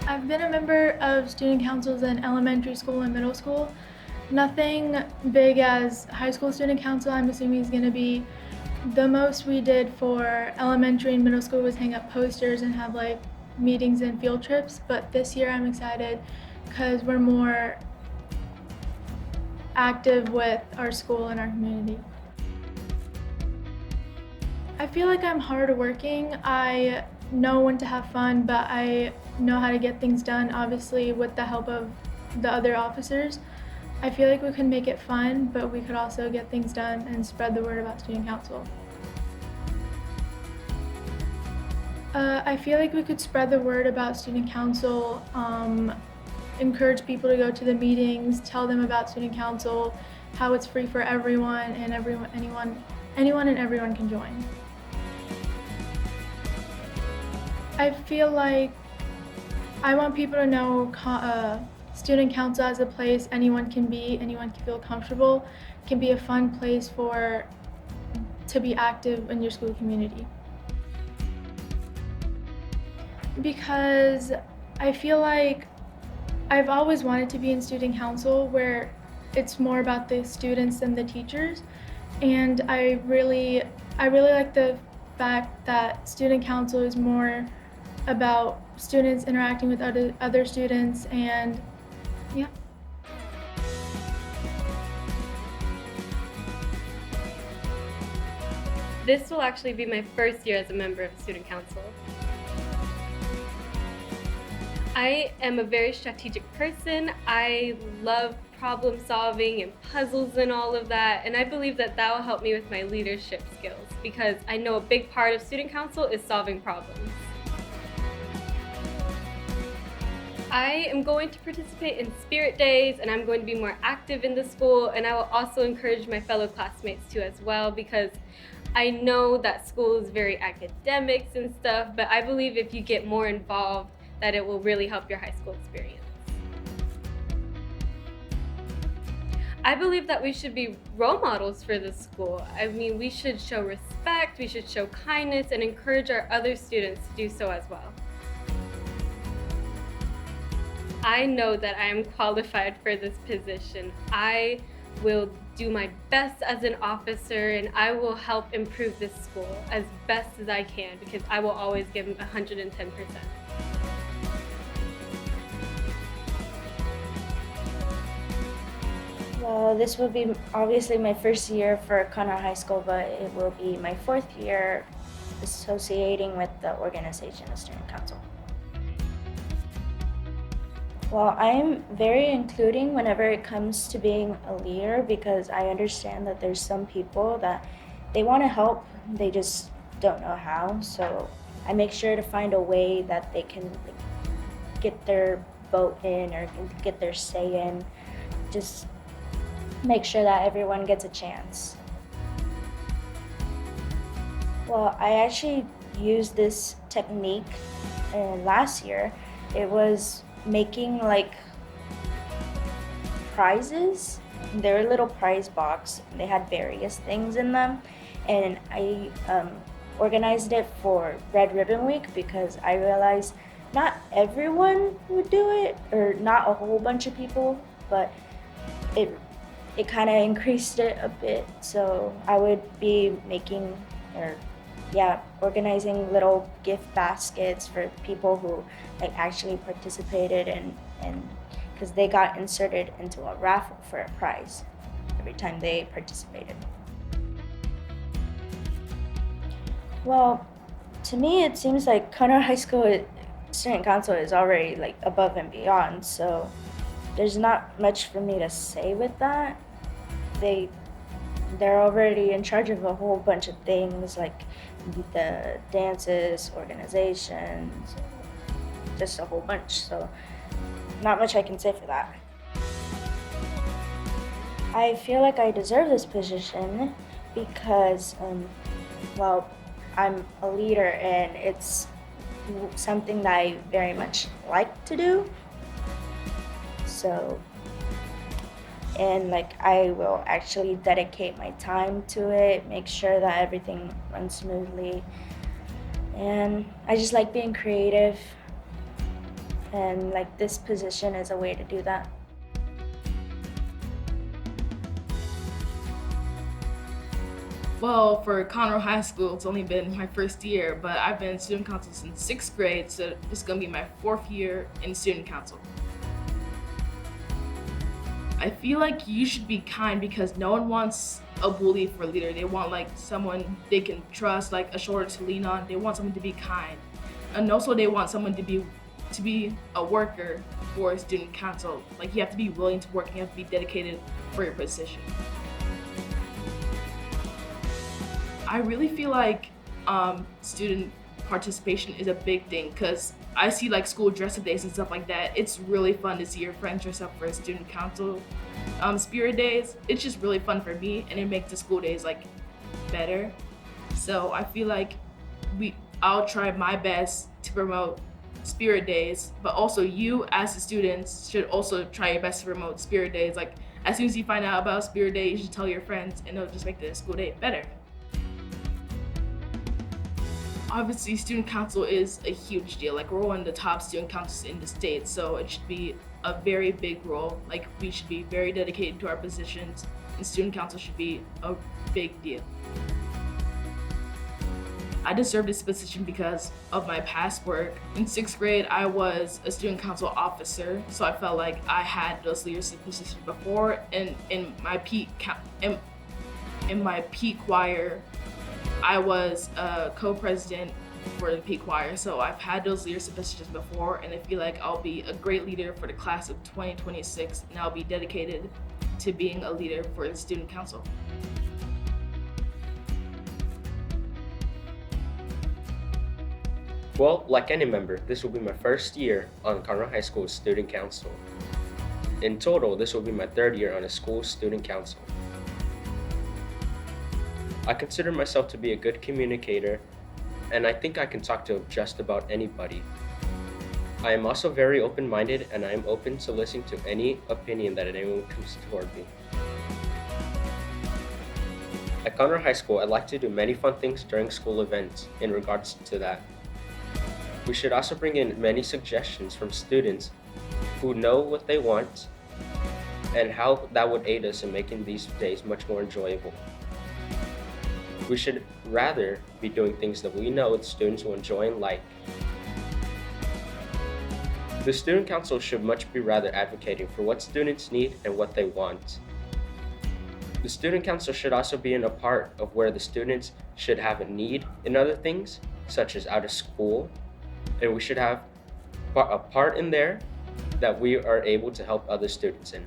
I've been a member of student councils in elementary school and middle school. Nothing big as high school student council. I'm assuming is going to be the most we did for elementary and middle school was hang up posters and have like meetings and field trips. But this year I'm excited because we're more active with our school and our community. I feel like I'm hardworking. I know when to have fun, but I know how to get things done, obviously, with the help of the other officers. I feel like we could make it fun, but we could also get things done and spread the word about student council. I feel like we could spread the word about student council, encourage people to go to the meetings, tell them about student council, how it's free for everyone and anyone and everyone can join. I feel like I want people to know student council as a place anyone can be, anyone can feel comfortable, can be a fun place to be active in your school community. Because I feel like I've always wanted to be in student council where it's more about the students than the teachers, and I really like the fact that student council is more about students interacting with other students, and yeah. This will actually be my first year as a member of student council. I am a very strategic person. I love problem solving and puzzles and all of that, and I believe that that will help me with my leadership skills because I know a big part of student council is solving problems. I am going to participate in spirit days, and I'm going to be more active in the school, and I will also encourage my fellow classmates to as well because I know that school is very academics and stuff, but I believe if you get more involved that it will really help your high school experience. I believe that we should be role models for the school. I mean, we should show respect, we should show kindness, and encourage our other students to do so as well. I know that I am qualified for this position. I will do my best as an officer, and I will help improve this school as best as I can because I will always give 110%. Well, this will be obviously my first year for Conroe High School, but it will be my fourth year associating with the organization of Student Council. Well, I'm very including whenever it comes to being a leader because I understand that there's some people that they want to help, they just don't know how. So I make sure to find a way that they can get their vote in or get their say in. Just make sure that everyone gets a chance. Well, I actually used this technique last year. It was making like prizes. They were a little prize box. They had various things in them, and I organized it for Red Ribbon Week because I realized not everyone would do it, or not a whole bunch of people, but it kind of increased it a bit. So I would be organizing little gift baskets for people who actually participated and because they got inserted into a raffle for a prize every time they participated. Well, to me it seems like Conroe High School Student Council is already above and beyond, so there's not much for me to say with that. They're already in charge of a whole bunch of things like the dances, organizations, just a whole bunch. So not much I can say for that. I feel like I deserve this position because, I'm a leader and it's something that I very much like to do. So, and I will actually dedicate my time to it, make sure that everything runs smoothly. And I just like being creative and like this position is a way to do that. Well, for Conroe High School, it's only been my first year, but I've been in student council since 6th grade, so this is gonna be my 4th year in student council. I feel like you should be kind because no one wants a bully for a leader. They want like someone they can trust, like a shoulder to lean on. They want someone to be kind, and also they want someone to be a worker for student council. Like you have to be willing to work. And you have to be dedicated for your position. I really feel like student participation is a big thing because I see like school dress up days and stuff like that. It's really fun to see your friends dress up for student council spirit days. It's just really fun for me, and it makes the school days like better. So I feel like I'll try my best to promote spirit days, but also you as the students should also try your best to promote spirit days. Like as soon as you find out about spirit day, you should tell your friends, and it'll just make the school day better. Obviously, student council is a huge deal. Like we're one of the top student councils in the state, so it should be a very big role. Like we should be very dedicated to our positions, and student council should be a big deal. I deserve this position because of my past work. In 6th grade, I was a student council officer, so I felt like I had those leadership positions before. And in my peak choir, I was a co-president for the peak choir, so I've had those leadership positions before, and I feel like I'll be a great leader for the class of 2026, and I'll be dedicated to being a leader for the student council. Well, like any member, this will be my first year on Conroe High School's student council. In total, this will be my 3rd year on a school student council. I consider myself to be a good communicator, and I think I can talk to just about anybody. I am also very open-minded, and I am open to listening to any opinion that anyone comes toward me. At Conroe High School, I'd like to do many fun things during school events in regards to that. We should also bring in many suggestions from students who know what they want and how that would aid us in making these days much more enjoyable. We should rather be doing things that we know the students will enjoy and like. The student council should much be rather advocating for what students need and what they want. The student council should also be in a part of where the students should have a need in other things, such as out of school, and we should have a part in there that we are able to help other students in.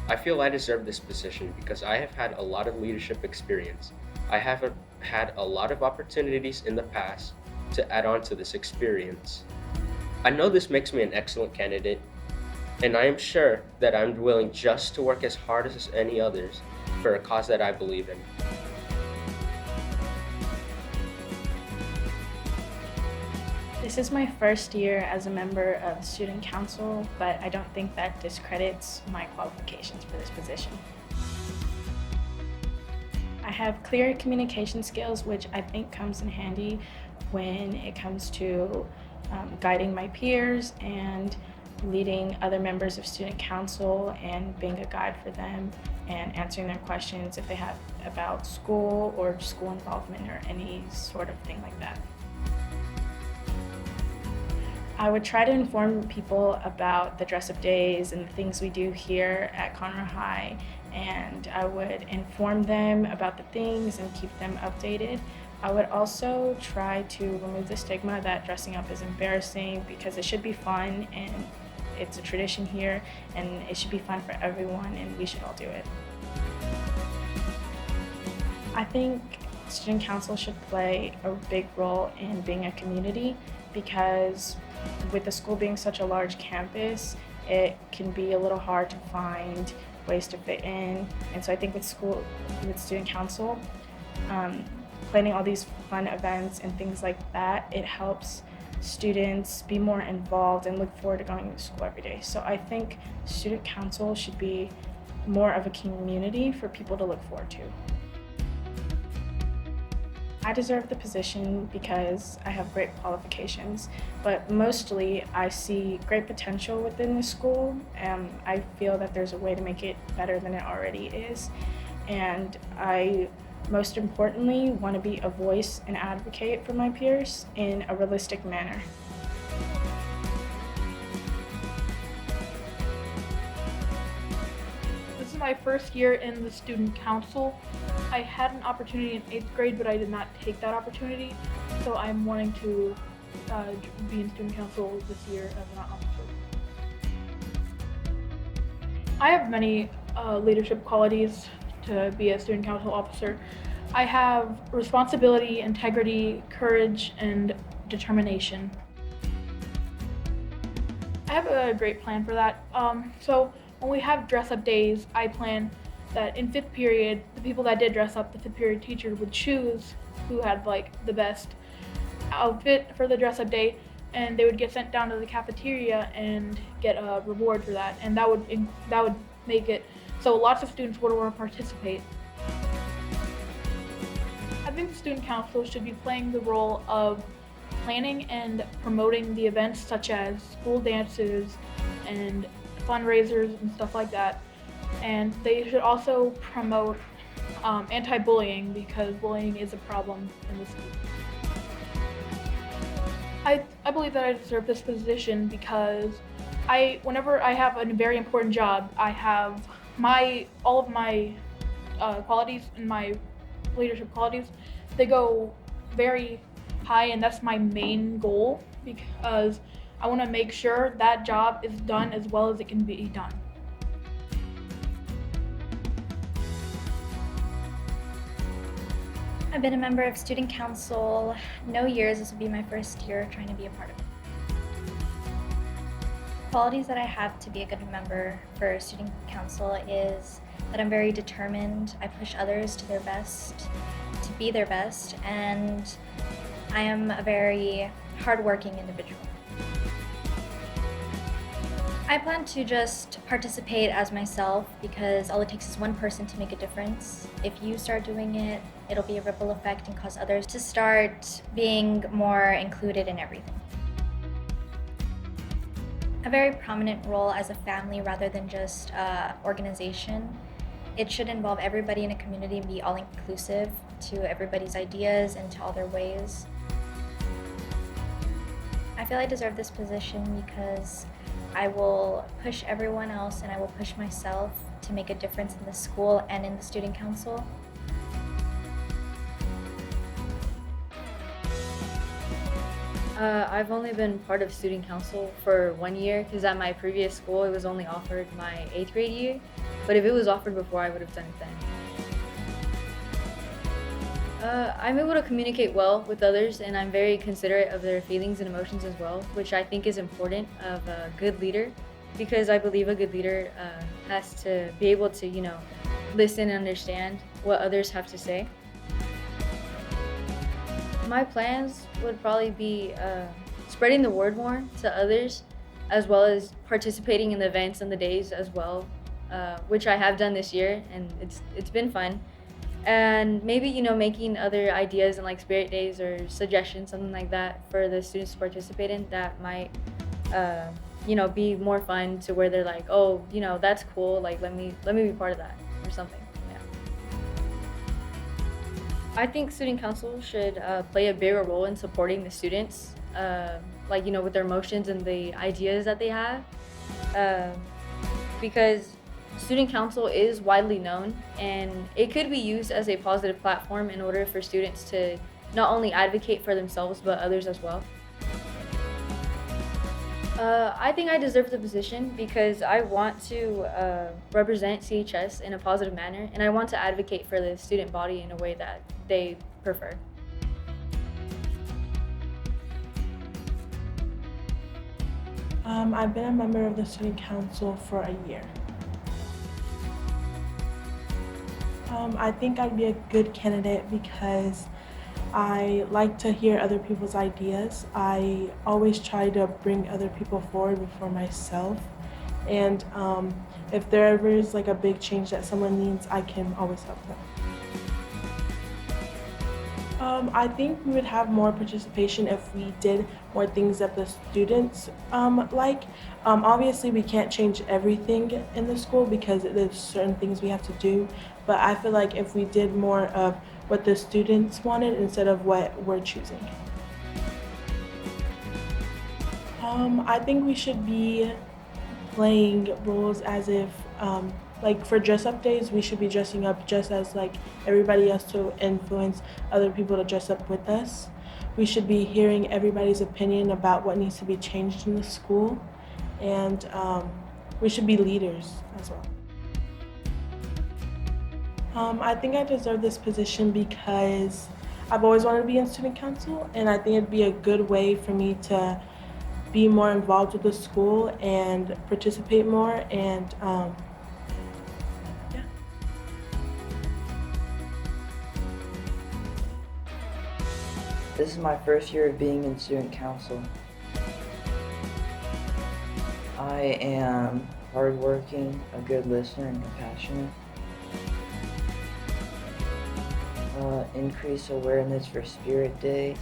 I feel I deserve this position because I have had a lot of leadership experience. I have had a lot of opportunities in the past to add on to this experience. I know this makes me an excellent candidate, and I am sure that I'm willing just to work as hard as any others for a cause that I believe in. This is my first year as a member of student council, but I don't think that discredits my qualifications for this position. I have clear communication skills, which I think comes in handy when it comes to guiding my peers and leading other members of student council and being a guide for them and answering their questions if they have about school or school involvement or any sort of thing like that. I would try to inform people about the dress-up days and the things we do here at Conroe High, and I would inform them about the things and keep them updated. I would also try to remove the stigma that dressing up is embarrassing, because it should be fun and it's a tradition here, and it should be fun for everyone, and we should all do it. I think student council should play a big role in being a community, because with the school being such a large campus, it can be a little hard to find ways to fit in. And so I think with student council, planning all these fun events and things like that, it helps students be more involved and look forward to going to school every day. So I think student council should be more of a community for people to look forward to. I deserve the position because I have great qualifications, but mostly I see great potential within the school, and I feel that there's a way to make it better than it already is. And I, most importantly, want to be a voice and advocate for my peers in a realistic manner. This is my first year in the student council. I had an opportunity in 8th grade, but I did not take that opportunity. So I'm wanting to be in student council this year as an officer. I have many leadership qualities to be a student council officer. I have responsibility, integrity, courage, and determination. I have a great plan for that. So when we have dress up days, I plan that in 5th period, the people that did dress up, the 5th period teacher would choose who had like the best outfit for the dress up day, and they would get sent down to the cafeteria and get a reward for that, and that would make it so lots of students would want to participate. I think the student council should be playing the role of planning and promoting the events such as school dances and fundraisers and stuff like that. And they should also promote anti-bullying because bullying is a problem in the school. I believe that I deserve this position because whenever I have a very important job, I have all of my qualities and my leadership qualities, they go very high, and that's my main goal because I want to make sure that job is done as well as it can be done. I've been a member of student council no years. This will be my first year trying to be a part of it. Qualities that I have to be a good member for student council is that I'm very determined. I push others to their best, to be their best, and I am a very hardworking individual. I plan to just participate as myself because all it takes is one person to make a difference. If you start doing it, it'll be a ripple effect and cause others to start being more included in everything. A very prominent role as a family rather than just organization. It should involve everybody in a community and be all inclusive to everybody's ideas and to all their ways. I feel I deserve this position because I will push everyone else and I will push myself to make a difference in the school and in the student council. I've only been part of student council for 1 year because at my previous school it was only offered my 8th grade year, but if it was offered before I would have done it then. I'm able to communicate well with others and I'm very considerate of their feelings and emotions as well, which I think is important of a good leader because I believe a good leader has to be able to, listen and understand what others have to say. My plans would probably be spreading the word more to others, as well as participating in the events and the days as well, which I have done this year, and it's been fun. And maybe making other ideas and like spirit days or suggestions, something like that, for the students to participate in that might, be more fun to where they're like, oh, that's cool. Like let me be part of that or something. I think student council should play a bigger role in supporting the students, with their emotions and the ideas that they have, because student council is widely known and it could be used as a positive platform in order for students to not only advocate for themselves but others as well. I think I deserve the position because I want to represent CHS in a positive manner and I want to advocate for the student body in a way that they prefer. I've been a member of the student council for a year. I think I'd be a good candidate because I like to hear other people's ideas. I always try to bring other people forward before myself. And if there ever is like a big change that someone needs, I can always help them. I think we would have more participation if we did more things that the students like. Obviously, we can't change everything in the school because there's certain things we have to do. But I feel like if we did more of what the students wanted instead of what we're choosing. I think we should be playing roles as if, like for dress up days, we should be dressing up just as like everybody else to influence other people to dress up with us. We should be hearing everybody's opinion about what needs to be changed in the school, and we should be leaders as well. I think I deserve this position because I've always wanted to be in student council, and I think it'd be a good way for me to be more involved with the school and participate more and yeah. This is my first year of being in student council. I am hardworking, a good listener, and compassionate. Increase awareness for Spirit Days.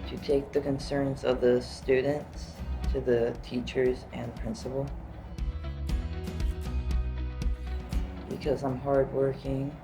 To take the concerns of the students to the teachers and principal. Because I'm hardworking